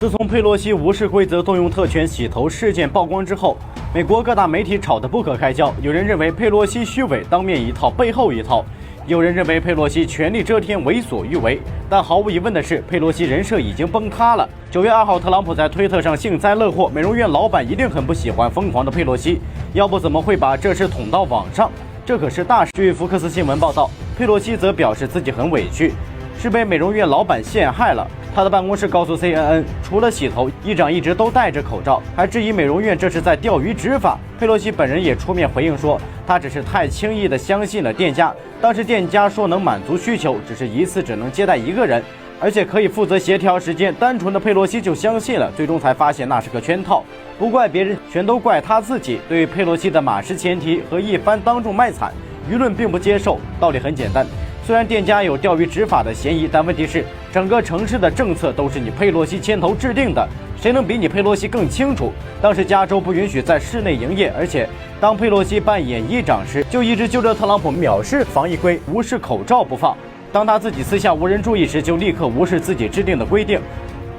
自从佩洛西无视规则动用特权洗头事件曝光之后，美国各大媒体吵得不可开交。有人认为佩洛西虚伪，当面一套背后一套；有人认为佩洛西权力遮天，为所欲为。但毫无疑问的是，佩洛西人设已经崩塌了。9月2号，特朗普在推特上幸灾乐祸，美容院老板一定很不喜欢疯狂的佩洛西，要不怎么会把这事捅到网上？这可是大事。据福克斯新闻报道，佩洛西则表示自己很委屈，是被美容院老板陷害了。他的办公室告诉 CNN， 除了洗头，议长一直都戴着口罩，还质疑美容院这是在钓鱼执法。佩洛西本人也出面回应说，他只是太轻易地相信了店家，当时店家说能满足需求，只是一次只能接待1个人，而且可以负责协调时间。单纯的佩洛西就相信了，最终才发现那是个圈套。不怪别人，全都怪他自己。对于佩洛西的马失前蹄和一番当众卖惨，舆论并不接受。道理很简单，虽然店家有钓鱼执法的嫌疑，但问题是整个城市的政策都是你佩洛西牵头制定的，谁能比你佩洛西更清楚？当时加州不允许在室内营业，而且当佩洛西扮演议长时，就一直揪着特朗普藐视防疫规，无视口罩不放。当他自己私下无人注意时，就立刻无视自己制定的规定，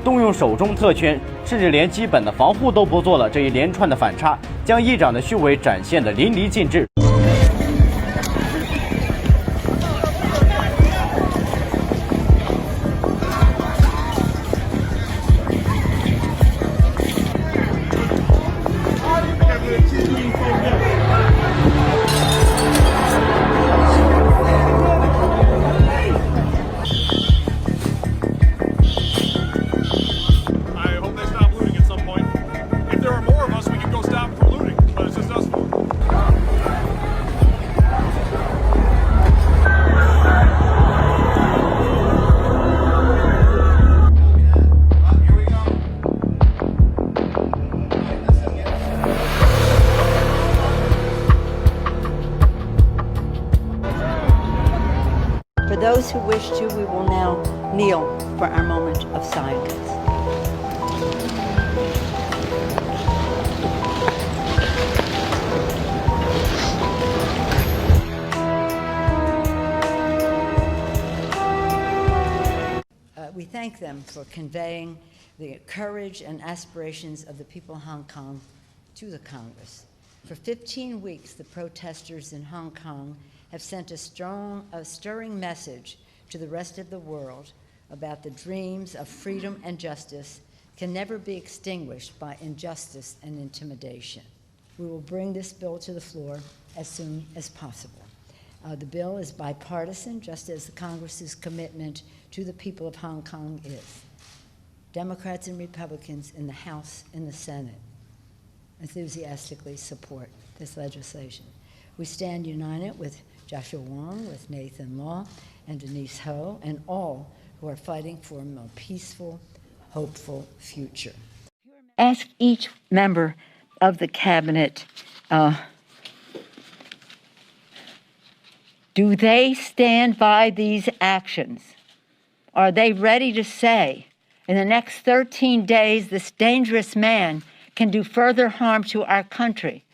动用手中特权，甚至连基本的防护都不做了。这一连串的反差，将议长的虚伪展现得淋漓尽致。For those who wish to, we will now kneel for our moment of silence. We thank them for conveying the courage and aspirations of the people of Hong Kong to the Congress. For 15 weeks, the protesters in Hong Kong have sent a stirring message to the rest of the world about the dreams of freedom and justice can never be extinguished by injustice and intimidation. We will bring this bill to the floor as soon as possible. The bill is bipartisan, just as the Congress's commitment to the people of Hong Kong is. Democrats and Republicans in the House and the Senate enthusiastically support this legislation. We stand united with Joshua Wong, with Nathan Law, and Denise Ho, and all who are fighting for a more peaceful, hopeful future. Ask each member of the cabinet, do they stand by these actions? Are they ready to say, in the next 13 days, this dangerous man can do further harm to our country,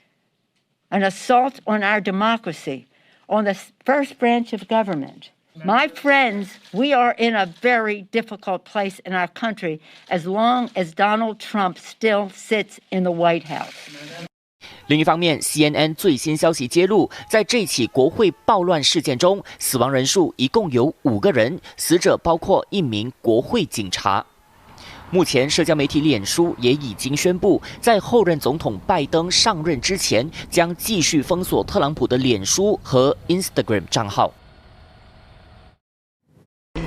an assault on our democracy, on the first branch of government? My friends, we are in a very difficult place in our country as long as Donald Trump still sits in the White House. 另一方面 ，CNN 最新消息揭露，在这起国会暴乱事件中，死亡人数一共有5个人，死者包括1名国会警察。目前，社交媒体脸书也已经宣布，在后任总统拜登上任之前，将继续封锁特朗普的脸书和 Instagram 账号。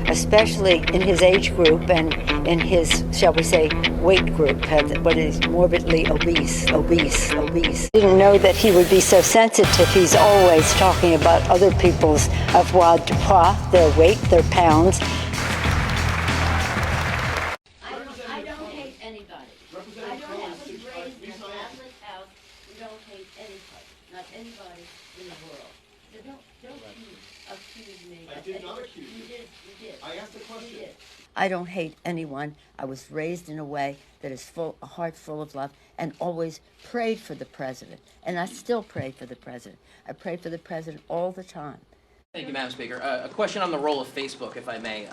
Especially in his age group and in his, shall we say, weight group, what is morbidly obese. Didn't know that he would be so sensitive. He's always talking about other people's avoirdupois, their weight, their pounds. I don't hate anybody. I was raised in a Catholic house. We don't hate anybody, not anybody in the world. So don't accuse me. I did not accuse you. You did. I asked a question. I don't hate anyone. I was raised in a way that is a heart full of love, and always prayed for the president. And I still pray for the president. I pray for the president all the time. Thank you, Madam Speaker. A question on the role of Facebook, if I may.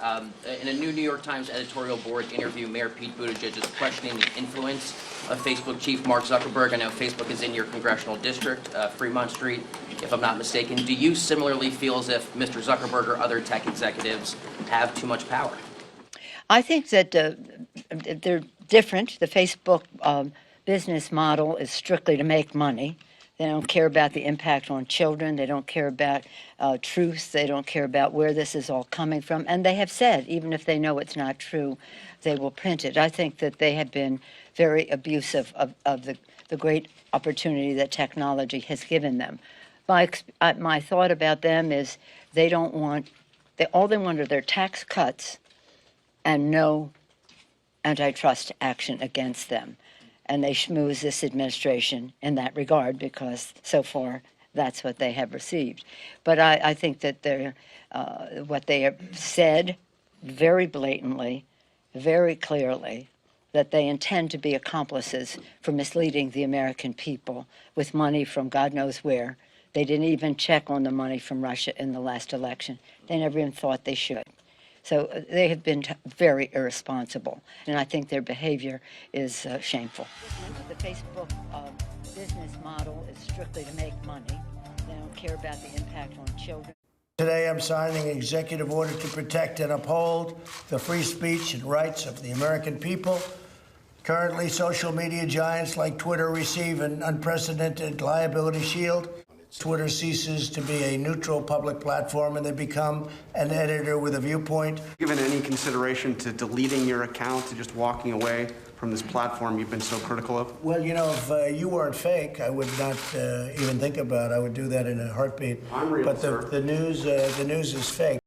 In a new New York Times editorial board interview, Mayor Pete Buttigieg is questioning the influence of Facebook chief Mark Zuckerberg. I know Facebook is in your congressional district, Fremont Street, if I'm not mistaken. Do you similarly feel as if Mr. Zuckerberg or other tech executives have too much power? I think that they're different. The Facebook business model is strictly to make money. They don't care about the impact on children. They don't care about truth. They don't care about where this is all coming from. And they have said, even if they know it's not true, they will print it. I think that they have been very abusive of the great opportunity that technology has given them. My thought about them is all they want are their tax cuts and no antitrust action against them. And they schmooze this administration in that regard because so far that's what they have received. But I think that what they have said very blatantly, very clearly, that they intend to be accomplices for misleading the American people with money from God knows where. They didn't even check on the money from Russia in the last election. They never even thought they should. So they have been very irresponsible, and I think their behavior is shameful. The Facebook business model is strictly to make money. They don't care about the impact on children. Today I'm signing an executive order to protect and uphold the free speech and rights of the American people. Currently, social media giants like Twitter receive an unprecedented liability shield. Twitter ceases to be a neutral public platform and they become an editor with a viewpoint. Given any consideration to deleting your account, to just walking away from this platform you've been so critical of? Well, you know, if you weren't fake, I would not even think about it. I would do that in a heartbeat. I'm real, but sir. The news is fake.